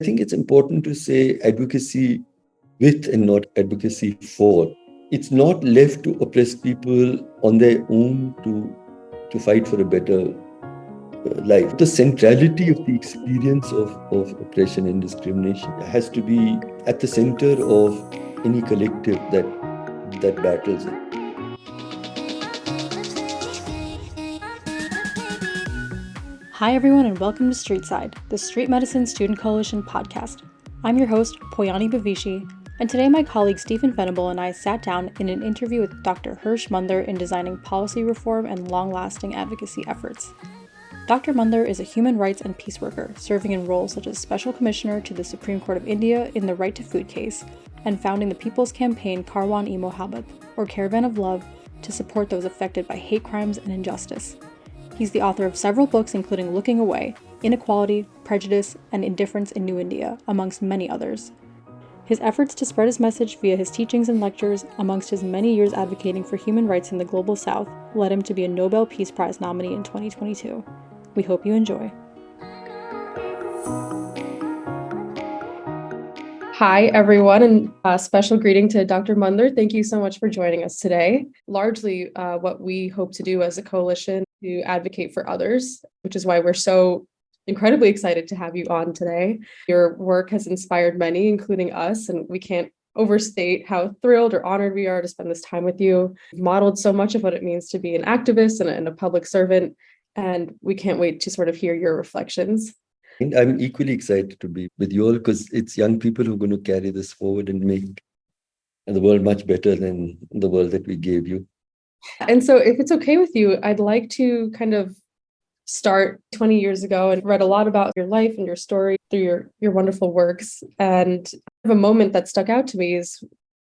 I think it's important to say advocacy with and not advocacy for. It's not left to oppressed people on their own to fight for a better life. The centrality of the experience of oppression and discrimination has to be at the center of any collective that battles it. Hi, everyone, and welcome to Streetside, the Street Medicine Student Coalition podcast. I'm your host, Poyani Bavishi, and today my colleague Stephen Venable and I sat down in an interview with Dr. Harsh Mander in designing policy reform and long-lasting advocacy efforts. Dr. Mander is a human rights and peace worker, serving in roles such as Special Commissioner to the Supreme Court of India in the Right to Food case, and founding the People's Campaign Karwan-e-Mohabbat, or Caravan of Love, to support those affected by hate crimes and injustice. He's the author of several books including Looking Away, Inequality, Prejudice, and Indifference in New India, amongst many others. His efforts to spread his message via his teachings and lectures, amongst his many years advocating for human rights in the Global South, led him to be a Nobel Peace Prize nominee in 2022. We hope you enjoy. Hi, everyone, and a special greeting to Dr. Mander. Thank you so much for joining us today. Largely what we hope to do as a coalition to advocate for others, which is why we're so incredibly excited to have you on today. Your work has inspired many, including us, and we can't overstate how thrilled or honored we are to spend this time with you. You've modeled so much of what it means to be an activist and a public servant, and we can't wait to sort of hear your reflections. And I'm equally excited to be with you all because it's young people who are going to carry this forward and make the world much better than the world that we gave you. And so if it's okay with you, I'd like to kind of start 20 years ago and read a lot about your life and your story through your wonderful works. And a moment that stuck out to me is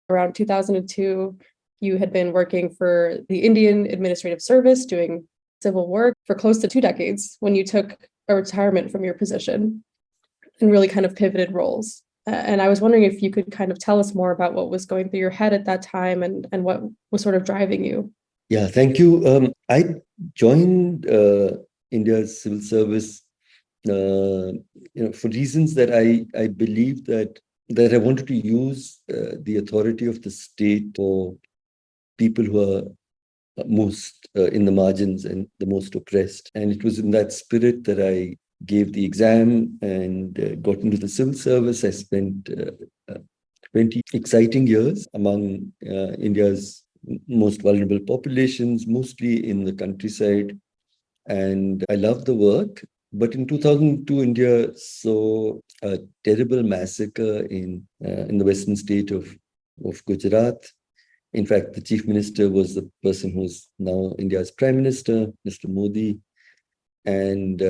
around 2002, you had been working for the Indian Administrative Service doing civil work for close to 2 decades when you took a retirement from your position and really kind of pivoted roles. And I was wondering if you could kind of tell us more about what was going through your head at that time and what was sort of driving you. Yeah, thank you. I joined India's civil service, for reasons that I believe that I wanted to use the authority of the state for people who are most in the margins and the most oppressed. And it was in that spirit that I gave the exam and got into the civil service. I spent 20 exciting years among India's most vulnerable populations, mostly in the countryside. And I loved the work. But in 2002, India saw a terrible massacre in the western state of Gujarat. In fact, the chief minister was the person who's now India's prime minister, Mr. Modi. And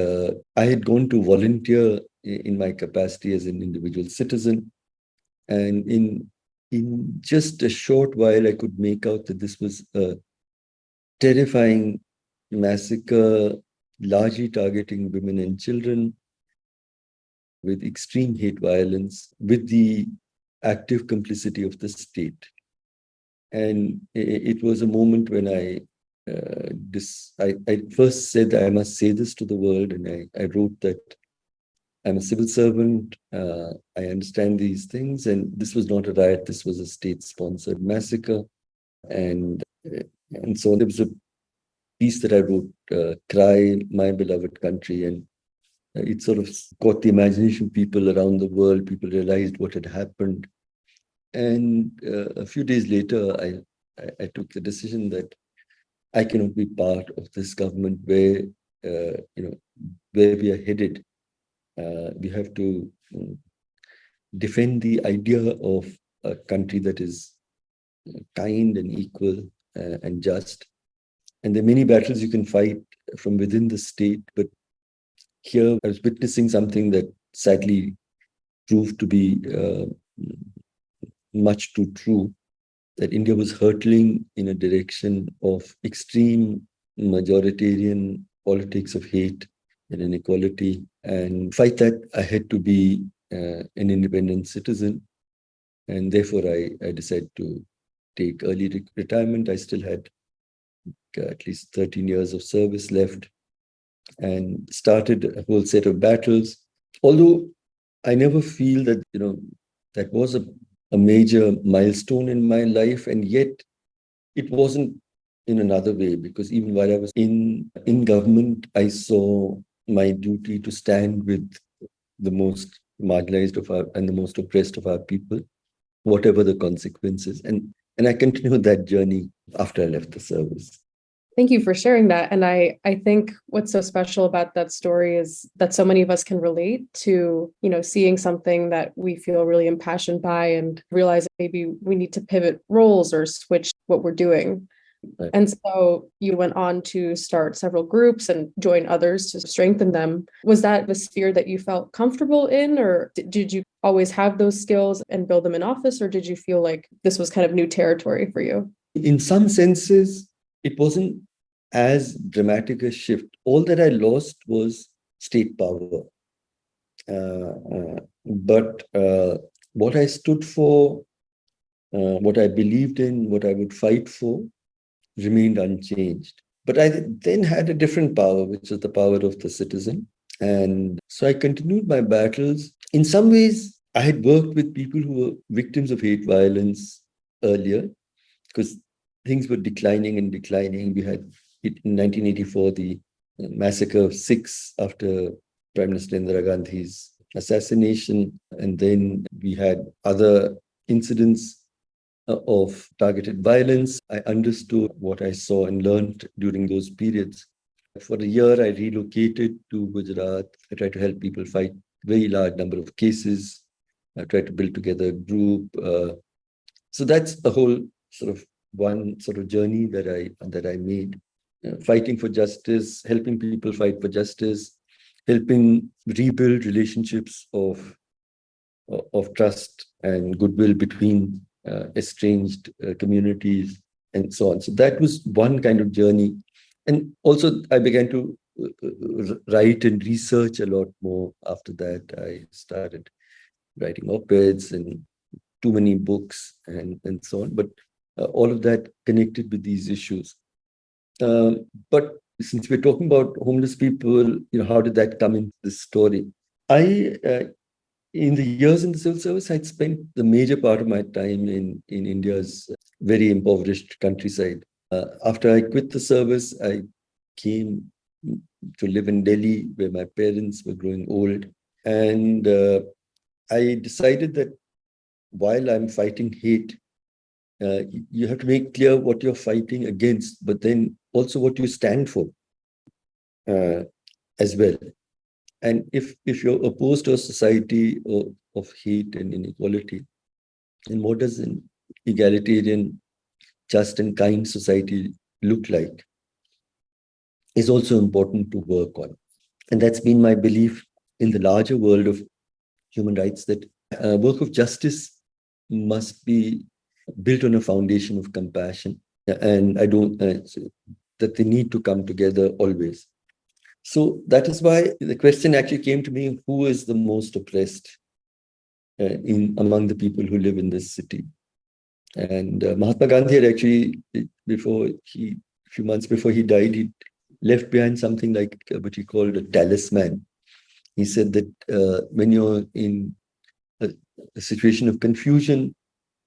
I had gone to volunteer in my capacity as an individual citizen. And in just a short while, I could make out that this was a terrifying massacre, largely targeting women and children, with extreme hate violence, with the active complicity of the state. And it was a moment when I first said that I must say this to the world, and I wrote that I'm a civil servant. I understand these things, and this was not a riot. This was a state-sponsored massacre, and so there was a piece that I wrote, "Cry, My Beloved Country," and it sort of caught the imagination of people around the world. People realized what had happened. And a few days later, I took the decision that I cannot be part of this government where we are headed. We have to defend the idea of a country that is kind and equal and just. And there are many battles you can fight from within the state, but here I was witnessing something that sadly proved to be much too true, that India was hurtling in a direction of extreme majoritarian politics of hate and inequality. And fight that, I had to be an independent citizen. And therefore, I decided to take early retirement. I still had at least 13 years of service left and started a whole set of battles. Although I never feel that, that was a major milestone in my life. And yet it wasn't in another way, because even while I was in government, I saw my duty to stand with the most marginalized of our and the most oppressed of our people, whatever the consequences. And I continued that journey after I left the service. Thank you for sharing that. And I think what's so special about that story is that so many of us can relate to, seeing something that we feel really impassioned by and realize maybe we need to pivot roles or switch what we're doing. Right. And so you went on to start several groups and join others to strengthen them. Was that the sphere that you felt comfortable in, or did you always have those skills and build them in office, or did you feel like this was kind of new territory for you? In some senses, it wasn't as dramatic a shift. All that I lost was state power. But what I stood for, what I believed in, what I would fight for, remained unchanged. But I then had a different power, which is the power of the citizen. And so I continued my battles. In some ways, I had worked with people who were victims of hate violence earlier, because things were declining and declining. We had in 1984 the massacre of six after Prime Minister Indira Gandhi's assassination. And then we had other incidents of targeted violence. I understood what I saw and learned during those periods. For a year, I relocated to Gujarat. I tried to help people fight very large number of cases. I tried to build together a group. So that's a whole sort of one sort of journey that I made. Fighting for justice, helping people fight for justice, helping rebuild relationships of trust and goodwill between estranged communities and so on. So that was one kind of journey. And also I began to write and research a lot more after that. I started writing op-eds and too many books and so on. But all of that connected with these issues. But since we're talking about homeless people, how did that come into this story? In the years in the civil service, I'd spent the major part of my time in India's very impoverished countryside. After I quit the service, I came to live in Delhi, where my parents were growing old. And I decided that while I'm fighting hate, you have to make clear what you're fighting against, but then also what you stand for as well. And if you're opposed to a society of hate and inequality, then what does an egalitarian, just and kind society look like is also important to work on. And that's been my belief in the larger world of human rights, that work of justice must be built on a foundation of compassion. And I don't, that they need to come together always. So that is why the question actually came to me: who is the most oppressed among the people who live in this city? And Mahatma Gandhi had actually, a few months before he died, he left behind something like what he called a talisman. He said that when you're in a situation of confusion,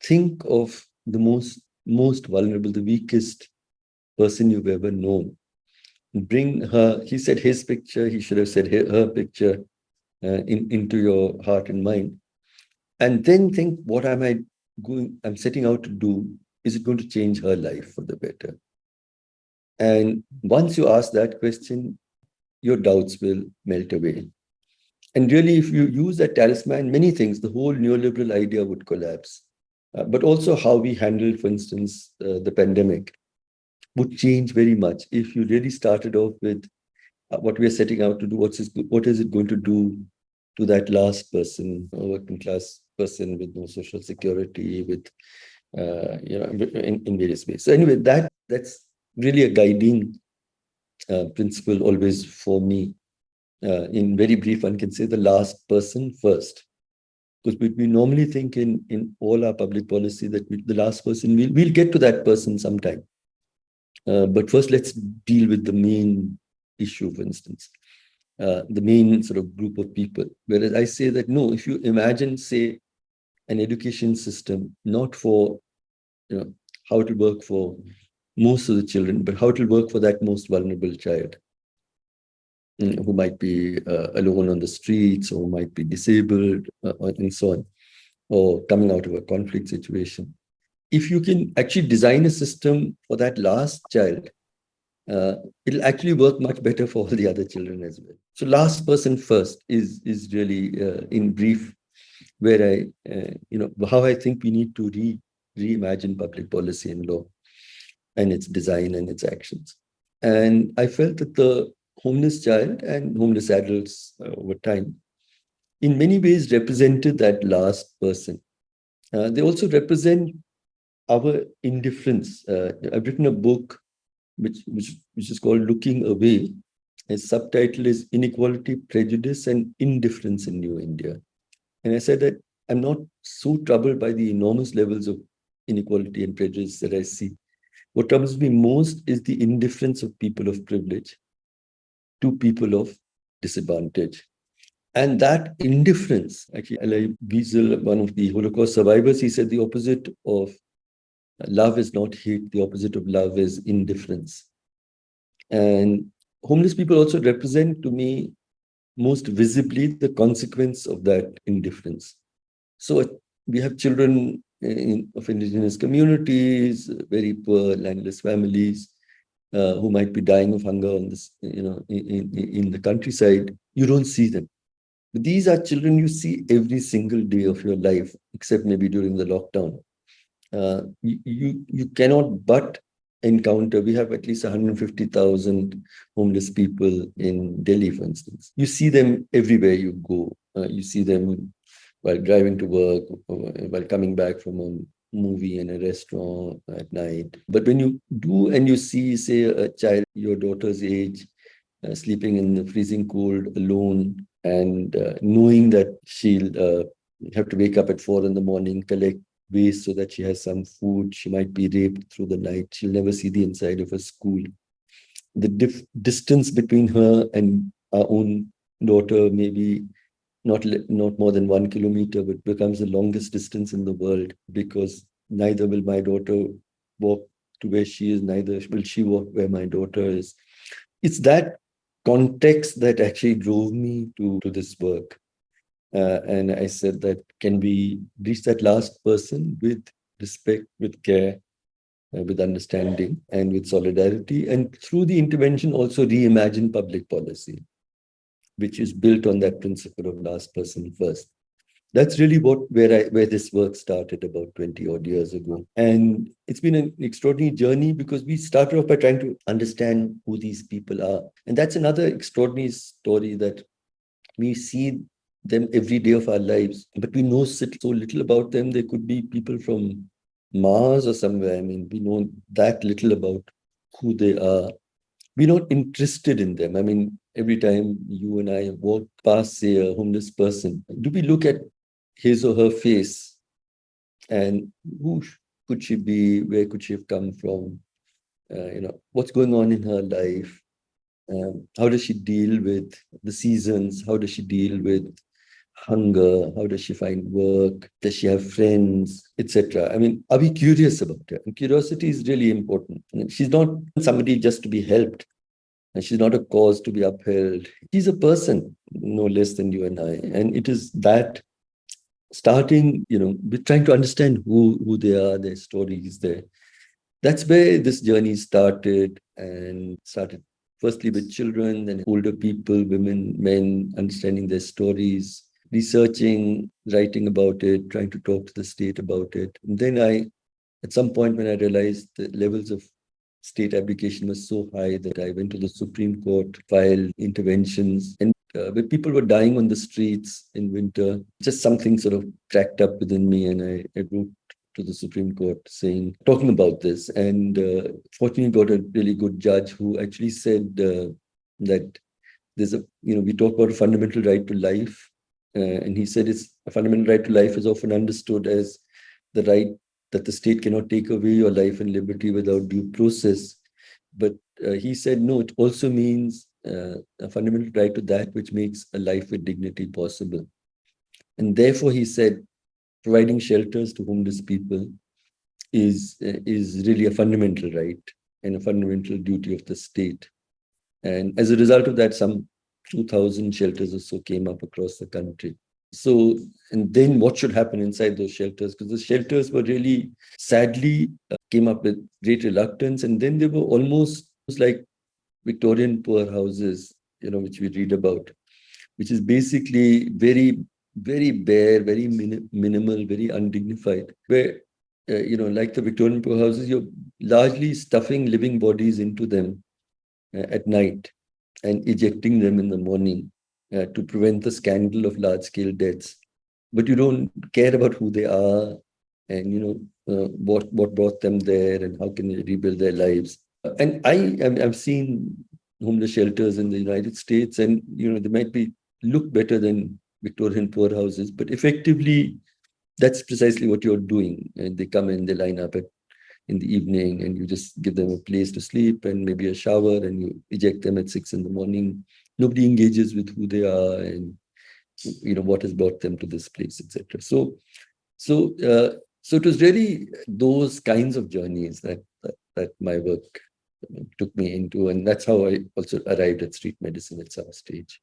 think of the most vulnerable, the weakest person you've ever known. Bring her, he said his picture, he should have said her picture into your heart and mind. And then think, what I'm setting out to do? Is it going to change her life for the better? And once you ask that question, your doubts will melt away. And really, if you use that talisman, many things, the whole neoliberal idea would collapse. But also how we handled, for instance, the pandemic would change very much if you really started off with what we are setting out to do. What is it going to do to that last person, a working class person with no social security, with in various ways. So anyway, that's really a guiding principle always for me. In very brief, one can say the last person first, because we normally think in all our public policy that the last person, we'll get to that person sometime. But first, let's deal with the main issue, for instance. the main sort of group of people. Whereas I say that no, if you imagine, say, an education system, not for how it will work for most of the children, but how it will work for that most vulnerable child who might be alone on the streets or might be disabled and so on, or coming out of a conflict situation. If you can actually design a system for that last child, uh, it'll actually work much better for all the other children as well. So last person first is really, in brief, where how I think we need to reimagine public policy and law and its design and its actions. And I felt that the homeless child and homeless adults over time, in many ways, represented that last person. They also represent our indifference. I've written a book which is called Looking Away. Its subtitle is Inequality, Prejudice, and Indifference in New India. And I said that I'm not so troubled by the enormous levels of inequality and prejudice that I see. What troubles me most is the indifference of people of privilege to people of disadvantage. And that indifference, actually, Elie Wiesel, one of the Holocaust survivors, he said the opposite of love is not hate, the opposite of love is indifference. And homeless people also represent to me most visibly the consequence of that indifference. So we have children of indigenous communities, very poor, landless families, who might be dying of hunger on this, in the countryside. You don't see them. But these are children you see every single day of your life, except maybe during the lockdown. You cannot but encounter. We have at least 150,000 homeless people in Delhi, for instance. You see them everywhere you go. You see them while driving to work, while coming back from a movie in a restaurant at night. But when you do and you see, say, a child your daughter's age sleeping in the freezing cold alone, and knowing that she'll have to wake up at 4 in the morning, collect waste so that she has some food. She might be raped through the night. She'll never see the inside of a school. The distance between her and our own daughter may be not more than 1 kilometer, but becomes the longest distance in the world, because neither will my daughter walk to where she is, neither will she walk where my daughter is. It's that context that actually drove me to this work. And I said that can we reach that last person with respect, with care, with understanding, and with solidarity, and through the intervention also reimagine public policy, which is built on that principle of last person first. That's really where this work started about 20 odd years ago. And it's been an extraordinary journey, because we started off by trying to understand who these people are. And that's another extraordinary story, that we see them every day of our lives, but we know so little about them. They could be people from Mars or somewhere. I mean, we know that little about who they are. We're not interested in them. I mean, every time you and I walk past, say, a homeless person, do we look at his or her face and who could she be? Where could she have come from? What's going on in her life? How does she deal with the seasons? How does she deal with hunger? How does she find work? Does she have friends, etc.? I mean, are we curious about her? And curiosity is really important. And she's not somebody just to be helped. And she's not a cause to be upheld. She's a person, no less than you and I. And it is that starting, with trying to understand who they are, their stories, that's where this journey started, and started firstly with children, then older people, women, men, understanding their stories, researching, writing about it, trying to talk to the state about it. And then at some point when I realized the levels of state abdication was so high, that I went to the Supreme Court, filed interventions, and when people were dying on the streets in winter, just something sort of cracked up within me, and I wrote to the Supreme Court talking about this, and fortunately got a really good judge who actually said that we talk about a fundamental right to life, and he said it's a fundamental right to life is often understood as the right that the state cannot take away your life and liberty without due process. But he said, no, it also means a fundamental right to that which makes a life with dignity possible. And therefore, he said, providing shelters to homeless people is really a fundamental right and a fundamental duty of the state. And as a result of that, some 2,000 shelters or so came up across the country. So, and then what should happen inside those shelters? Because the shelters were really, sadly, came up with great reluctance. And then they were almost like Victorian poor houses, which we read about, which is basically very, very bare, very minimal, very undignified, where, like the Victorian poor houses, you're largely stuffing living bodies into them at night and ejecting them in the morning to prevent the scandal of large-scale deaths. But you don't care about who they are and, what brought them there and how can they rebuild their lives. And I've seen homeless shelters in the United States, and they might look better than Victorian poor houses, but effectively that's precisely what you're doing. And they come in, they line up in the evening, and you just give them a place to sleep and maybe a shower, and you eject them at 6 a.m. Nobody engages with who they are and what has brought them to this place, etc. So it was really those kinds of journeys that my work took me into, and that's how I also arrived at street medicine at some stage.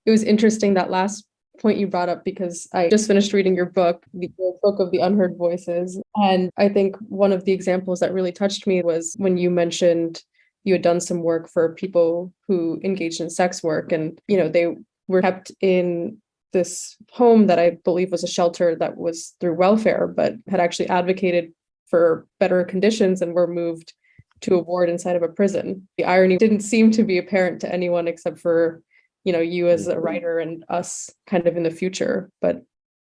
It was interesting, that last point you brought up, because I just finished reading your book, the book of the unheard voices. And I think one of the examples that really touched me was when you mentioned you had done some work for people who engaged in sex work, and they were kept in this home that I believe was a shelter that was through welfare, but had actually advocated for better conditions and were moved to a ward inside of a prison. The irony didn't seem to be apparent to anyone except for you as a writer and us kind of in the future. But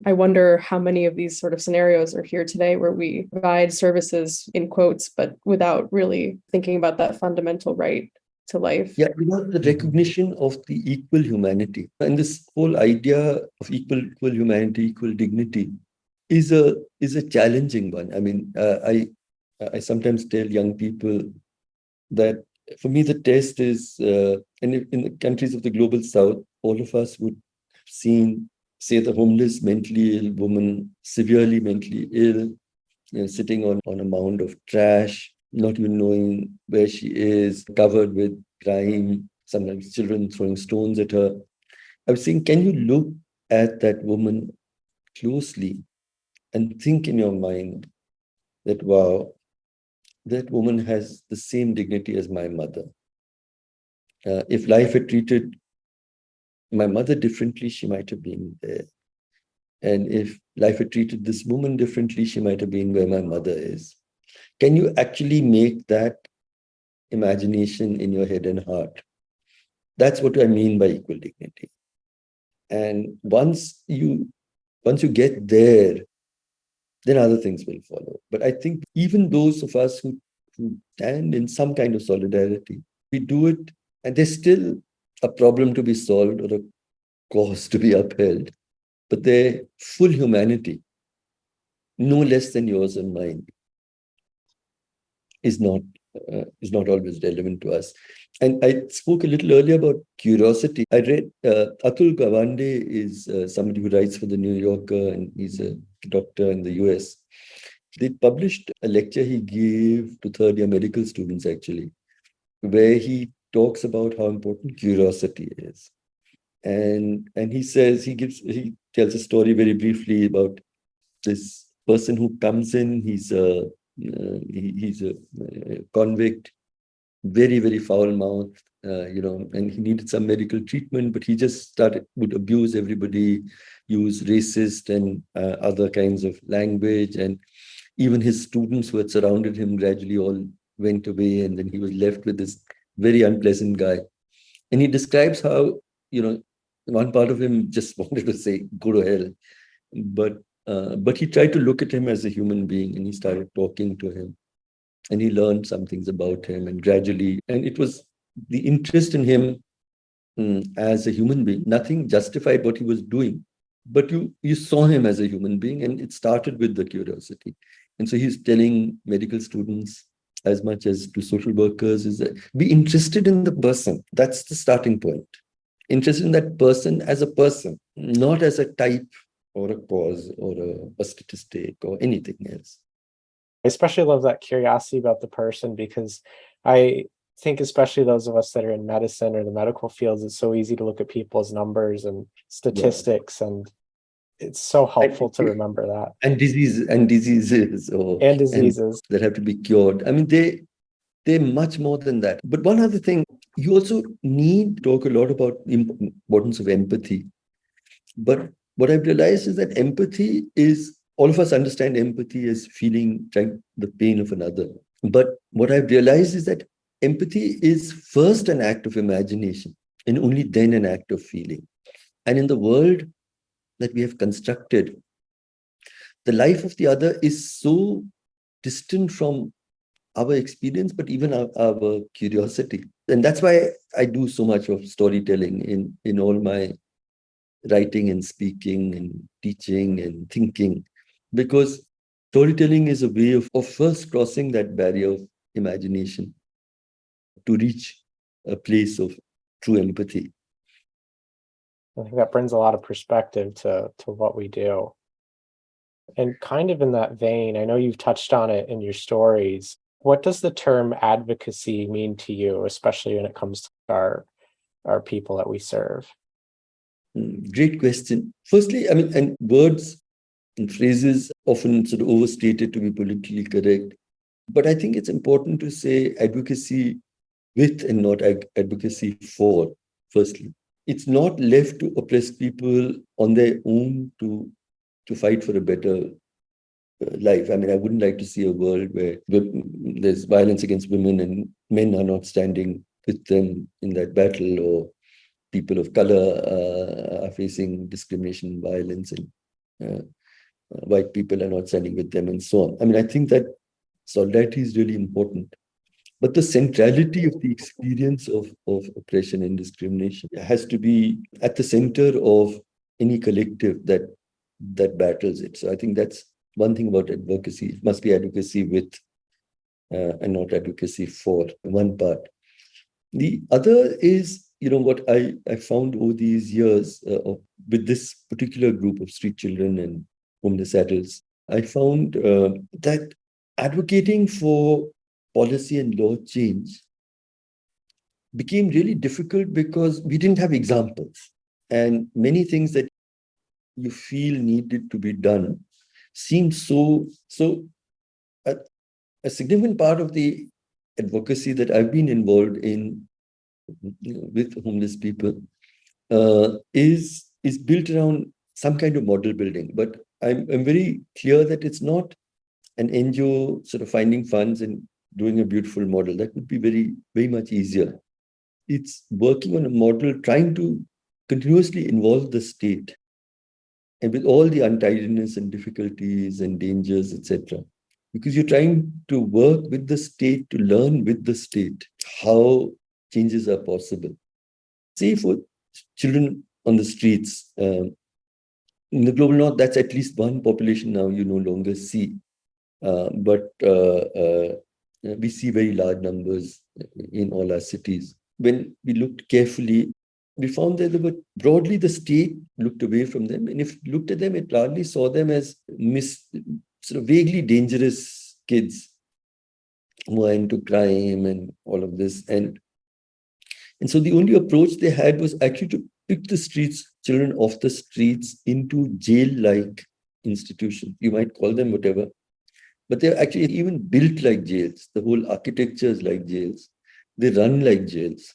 I wonder how many of these sort of scenarios are here today where we provide services in quotes, but without really thinking about that fundamental right to life. Yeah, the recognition of the equal humanity and this whole idea of equal humanity, equal dignity is a challenging one. I mean, I sometimes tell young people that for me the test is, and in the countries of the global south, all of us would have seen, say, the homeless mentally ill woman, severely mentally ill, sitting on a mound of trash, not even knowing where she is, covered with grime, sometimes children throwing stones at her. I was saying, can you look at that woman closely and think in your mind that, wow, that woman has the same dignity as my mother. If life had treated my mother differently, she might have been there. And if life had treated this woman differently, she might have been where my mother is. Can you actually make that imagination in your head and heart? That's what I mean by equal dignity. And once you get there, then other things will follow. But I think even those of us who stand in some kind of solidarity, we do it, and there's still a problem to be solved or a cause to be upheld. But their full humanity, no less than yours and mine, is not always relevant to us. And I spoke a little earlier about curiosity. I read Atul Gawande is somebody who writes for the New Yorker, and he's a doctor in the US. They published a lecture he gave to third-year medical students, actually, where he talks about how important curiosity is. And he says, he tells a story very briefly about this person who comes in. He's a convict, very, very foul-mouthed, and he needed some medical treatment, but he just would abuse everybody, use racist and other kinds of language. And even his students who had surrounded him gradually all went away, and then he was left with this very unpleasant guy. And he describes how, one part of him just wanted to say, go to hell. But he tried to look at him as a human being, and he started talking to him. And he learned some things about him, and gradually, and it was the interest in him as a human being. Nothing justified what he was doing, but you saw him as a human being, and it started with the curiosity. And so he's telling medical students as much as to social workers, is that be interested in the person. That's the starting point. Interested in that person as a person, not as a type or a cause or a statistic or anything else. I especially love that curiosity about the person, because I think especially those of us that are in medicine or the medical fields, it's so easy to look at people's numbers and statistics, and it's so helpful to remember that. And diseases And diseases. that have to be cured. I mean, they're much more than that. But one other thing, you also need to talk a lot about the importance of empathy. But what I've realized is that empathy is, all of us understand empathy as feeling the pain of another. But what I've realized is that empathy is first an act of imagination and only then an act of feeling. And in the world that we have constructed, the life of the other is so distant from our experience, but even our curiosity. And that's why I do so much of storytelling in all my writing and speaking and teaching and thinking, because storytelling is a way of first crossing that barrier of imagination to reach a place of true empathy. I think that brings a lot of perspective to what we do. And kind of in that vein, I know you've touched on it in your stories. What does the term advocacy mean to you, especially when it comes to our people that we serve? Great question. Firstly, I mean, and words and phrases often sort of overstated to be politically correct. But I think it's important to say advocacy with and not advocacy for, firstly. It's not left to oppressed people on their own to fight for a better life. I mean, I wouldn't like to see a world where there's violence against women and men are not standing with them in that battle, or people of color are facing discrimination and violence, and white people are not standing with them, and so on. I mean, I think that solidarity is really important. But the centrality of the experience of oppression and discrimination has to be at the center of any collective that battles it. So I think that's one thing about advocacy. It must be advocacy with and not advocacy for, one part. The other is, what I found over these years with this particular group of street children and homeless adults, I found that advocating for policy and law change became really difficult because we didn't have examples. And many things that you feel needed to be done seemed so a significant part of the advocacy that I've been involved in with homeless people is built around some kind of model building. But I'm very clear that it's not an NGO sort of finding funds and doing a beautiful model. That would be very, very much easier. It's working on a model, trying to continuously involve the state, and with all the untidiness and difficulties and dangers, etc. Because you're trying to work with the state, to learn with the state how changes are possible. Say for children on the streets, in the global north, that's at least one population now you no longer see. But we see very large numbers in all our cities. When we looked carefully, we found that there were, broadly, the state looked away from them. And if you looked at them, it largely saw them as sort of vaguely dangerous kids who are into crime and all of this. And so the only approach they had was actually to pick the children off the streets into jail-like institutions. You might call them whatever, but they're actually even built like jails. The whole architecture is like jails. They run like jails.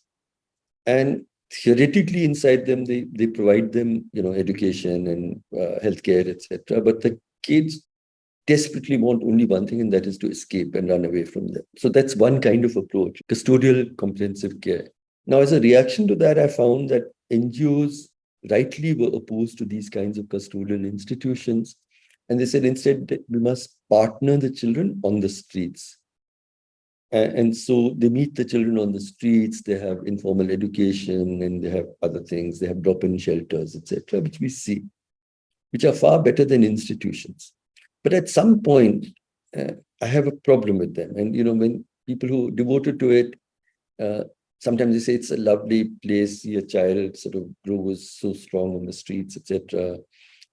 And theoretically inside them, they provide them, education and healthcare, etc. But the kids desperately want only one thing, and that is to escape and run away from them. So that's one kind of approach, custodial comprehensive care. Now, as a reaction to that, I found that NGOs rightly were opposed to these kinds of custodial institutions. And they said instead that we must partner the children on the streets. And so they meet the children on the streets, they have informal education, and they have other things. They have drop-in shelters, etc., which we see, which are far better than institutions. But at some point, I have a problem with them. And, when people who devoted to it. Sometimes they say it's a lovely place. Your child sort of grows so strong on the streets, etc.,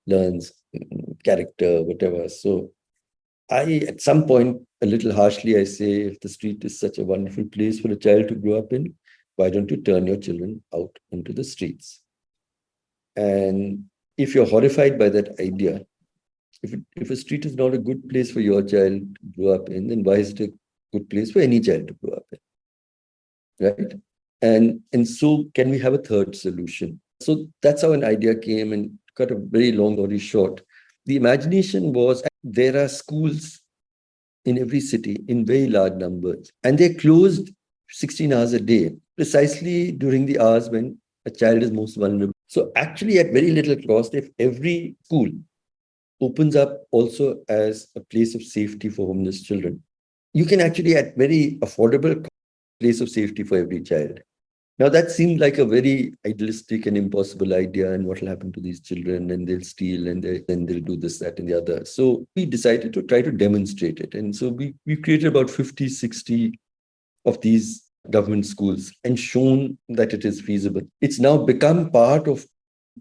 learns character, whatever. So at some point, a little harshly, I say, if the street is such a wonderful place for a child to grow up in, why don't you turn your children out into the streets? And if you're horrified by that idea, if a street is not a good place for your child to grow up in, then why is it a good place for any child to grow up in, right? And so can we have a third solution? So that's how an idea came, and cut a very long story short. The imagination was there are schools in every city in very large numbers, and they're closed 16 hours a day, precisely during the hours when a child is most vulnerable. So actually, at very little cost, if every school opens up also as a place of safety for homeless children, you can actually, at very affordable place of safety for every child. Now, that seemed like a very idealistic and impossible idea, and what will happen to these children, and they'll steal, and then they'll do this, that, and the other. So we decided to try to demonstrate it. And so we created about 50, 60 of these government schools and shown that it is feasible. It's now become part of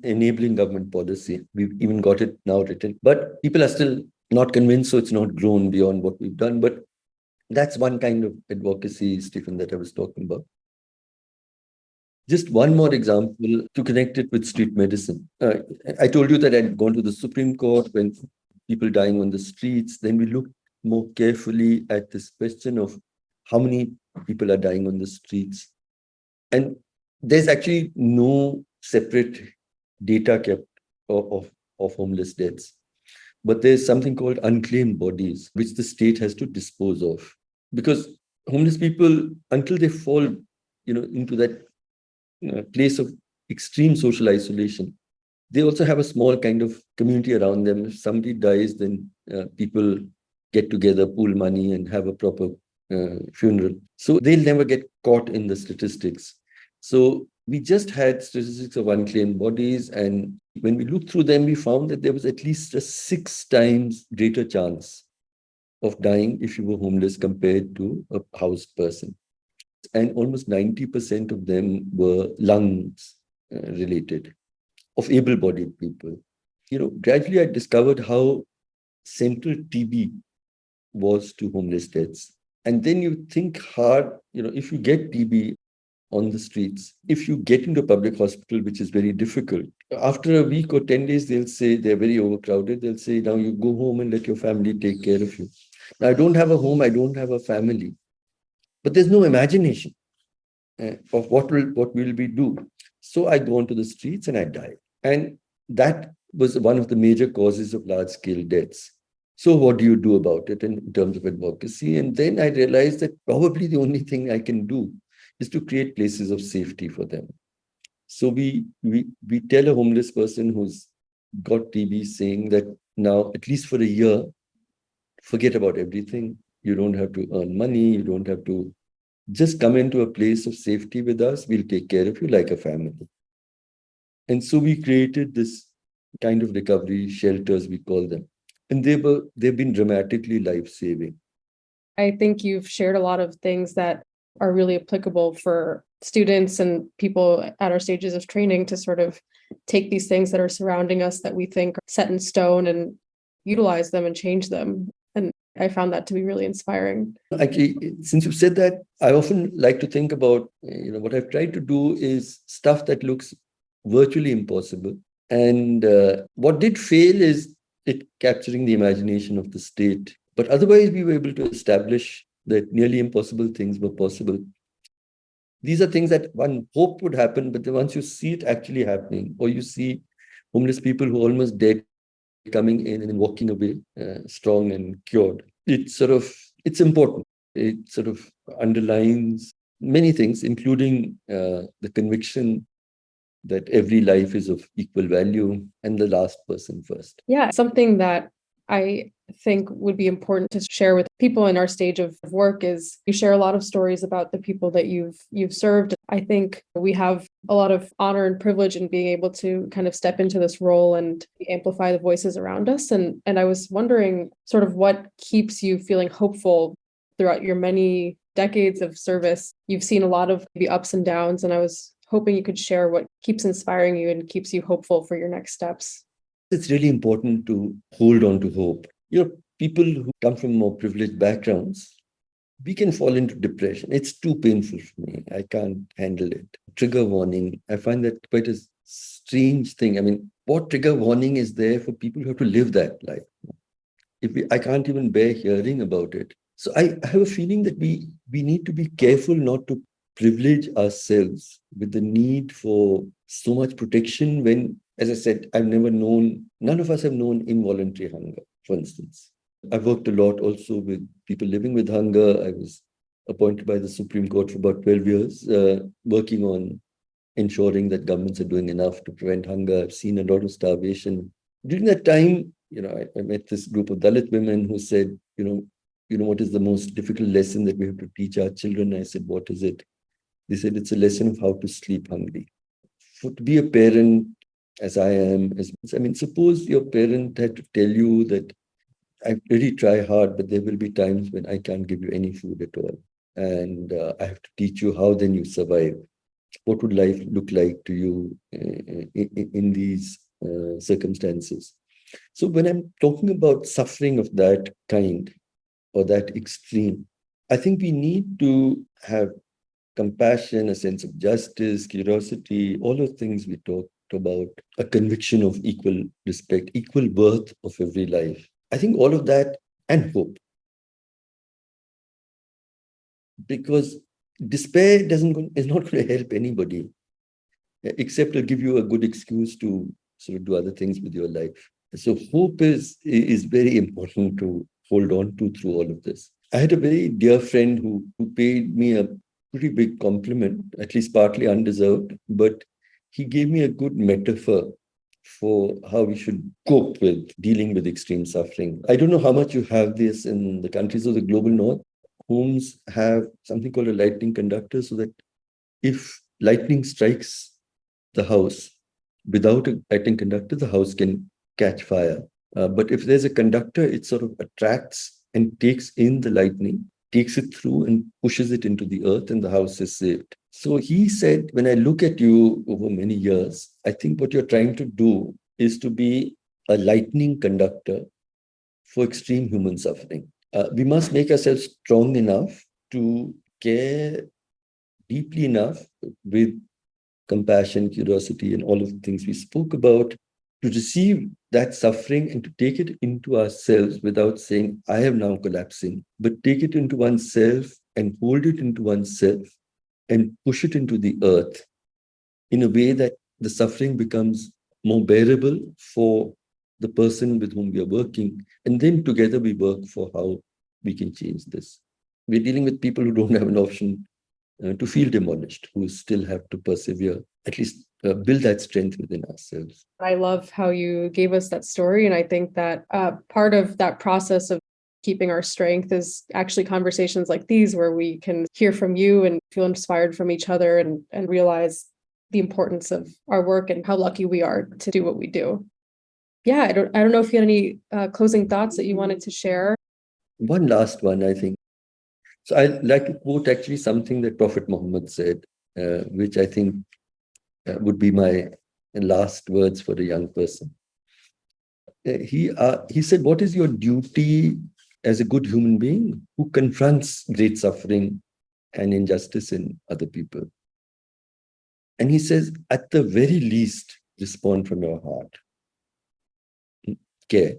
enabling government policy. We've even got it now written, but people are still not convinced, so it's not grown beyond what we've done. But that's one kind of advocacy, Stephen, that I was talking about. Just one more example to connect it with street medicine. I told you that I'd gone to the Supreme Court when people dying on the streets. Then we looked more carefully at this question of how many people are dying on the streets. And there's actually no separate data kept of homeless deaths. But there's something called unclaimed bodies, which the state has to dispose of. Because homeless people, until they fall into that place of extreme social isolation, they also have a small kind of community around them. If somebody dies, then people get together, pool money, and have a proper funeral. So they'll never get caught in the statistics. So we just had statistics of unclaimed bodies, and when we looked through them, we found that there was at least a 6 times greater chance of dying if you were homeless compared to a housed person. And almost 90% of them were lungs related, of able-bodied people. Gradually I discovered how central TB was to homeless deaths. And then you think hard, if you get TB on the streets, if you get into a public hospital, which is very difficult, after a week or 10 days, they'll say they're very overcrowded. They'll say, now you go home and let your family take care of you. Now, I don't have a home, I don't have a family, but there's no imagination of what will we do. So I go onto the streets and I die. And that was one of the major causes of large-scale deaths. So what do you do about it in terms of advocacy? And then I realized that probably the only thing I can do is to create places of safety for them. So we tell a homeless person who's got TB, saying that now, at least for a year, forget about everything. You don't have to earn money. You don't have to just come into a place of safety with us. We'll take care of you like a family. And so we created this kind of recovery shelters, we call them. And they've been dramatically life-saving. I think you've shared a lot of things that are really applicable for students and people at our stages of training to sort of take these things that are surrounding us that we think are set in stone and utilize them and change them. And I found that to be really inspiring. Actually, since you've said that, I often like to think about, what I've tried to do is stuff that looks virtually impossible. And what did fail is it capturing the imagination of the state. But otherwise, we were able to establish that nearly impossible things were possible. These are things that one hoped would happen, but then once you see it actually happening, or you see homeless people who are almost dead coming in and walking away strong and cured, it's important. It sort of underlines many things, including the conviction that every life is of equal value and the last person first. Yeah, something that I think would be important to share with people in our stage of work is you share a lot of stories about the people that you've served. I think we have a lot of honor and privilege in being able to kind of step into this role and amplify the voices around us. And I was wondering sort of what keeps you feeling hopeful throughout your many decades of service, you've seen a lot of maybe ups and downs, and I was hoping you could share what keeps inspiring you and keeps you hopeful for your next steps. It's really important to hold on to hope. People who come from more privileged backgrounds, we can fall into depression. It's too painful for me. I can't handle it. Trigger warning, I find that quite a strange thing. I mean, what trigger warning is there for people who have to live that life? I can't even bear hearing about it. So I have a feeling that we need to be careful not to privilege ourselves with the need for so much protection when, as I said, none of us have known involuntary hunger, for instance. I've worked a lot also with people living with hunger. I was appointed by the Supreme Court for about 12 years, working on ensuring that governments are doing enough to prevent hunger. I've seen a lot of starvation. During that time, I met this group of Dalit women who said, what is the most difficult lesson that we have to teach our children? I said, what is it? They said, it's a lesson of how to sleep hungry. To be a parent, as I am, suppose your parent had to tell you that I really try hard, but there will be times when I can't give you any food at all. And I have to teach you how then you survive. What would life look like to you in these circumstances? So when I'm talking about suffering of that kind or that extreme, I think we need to have compassion, a sense of justice, curiosity, all those things we talked about, a conviction of equal respect, equal worth of every life. I think all of that, and hope. Because despair is not going to help anybody, except to give you a good excuse to sort of do other things with your life. So hope is very important to hold on to through all of this. I had a very dear friend who paid me a pretty big compliment, at least partly undeserved, but he gave me a good metaphor for how we should cope with dealing with extreme suffering. I don't know how much you have this in the countries of the global north. Homes have something called a lightning conductor, so that if lightning strikes the house without a lightning conductor, the house can catch fire. But if there's a conductor, it sort of attracts and takes in the lightning, takes it through and pushes it into the earth, and the house is saved. So he said, when I look at you over many years, I think what you're trying to do is to be a lightning conductor for extreme human suffering. We must make ourselves strong enough to care deeply enough with compassion, curiosity, and all of the things we spoke about, to receive that suffering and to take it into ourselves without saying, I am now collapsing, but take it into oneself and hold it into oneself and push it into the earth in a way that the suffering becomes more bearable for the person with whom we are working. And then together we work for how we can change this. We're dealing with people who don't have an option to feel demolished, who still have to persevere, at least build that strength within ourselves. I love how you gave us that story. And I think that part of that process of keeping our strength is actually conversations like these, where we can hear from you and feel inspired from each other and realize the importance of our work and how lucky we are to do what we do. Yeah, I don't know if you had any closing thoughts that you wanted to share. One last one, I think. So I like to quote actually something that Prophet Muhammad said, which I think would be my last words for a young person. He said, what is your duty as a good human being who confronts great suffering and injustice in other people? And he says, at the very least, respond from your heart. Care.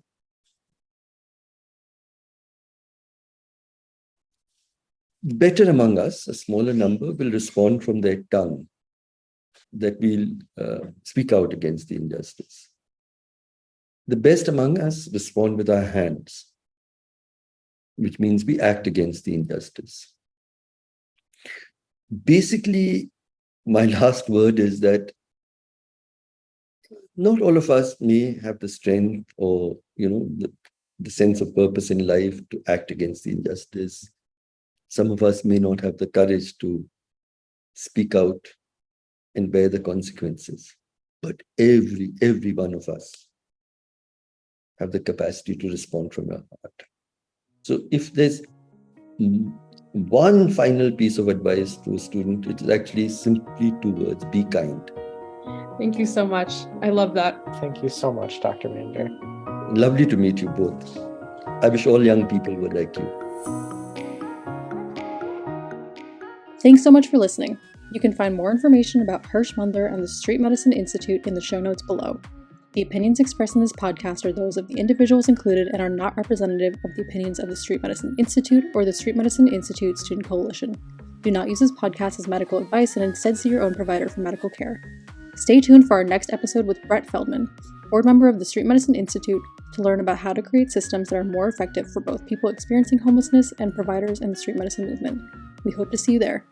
Better among us, a smaller number, will respond from their tongue, that will speak out against the injustice. The best among us respond with our hands, which means we act against the injustice. Basically, my last word is that not all of us may have the strength or the sense of purpose in life to act against the injustice. Some of us may not have the courage to speak out and bear the consequences. But every one of us have the capacity to respond from our heart. So if there's one final piece of advice to a student, it is actually simply 2 words: be kind. Thank you so much. I love that. Thank you so much, Dr. Mander. Lovely to meet you both. I wish all young people were like you. Thanks so much for listening. You can find more information about Harsh Mander and the Street Medicine Institute in the show notes below. The opinions expressed in this podcast are those of the individuals included and are not representative of the opinions of the Street Medicine Institute or the Street Medicine Institute Student Coalition. Do not use this podcast as medical advice and instead see your own provider for medical care. Stay tuned for our next episode with Brett Feldman, board member of the Street Medicine Institute, to learn about how to create systems that are more effective for both people experiencing homelessness and providers in the street medicine movement. We hope to see you there.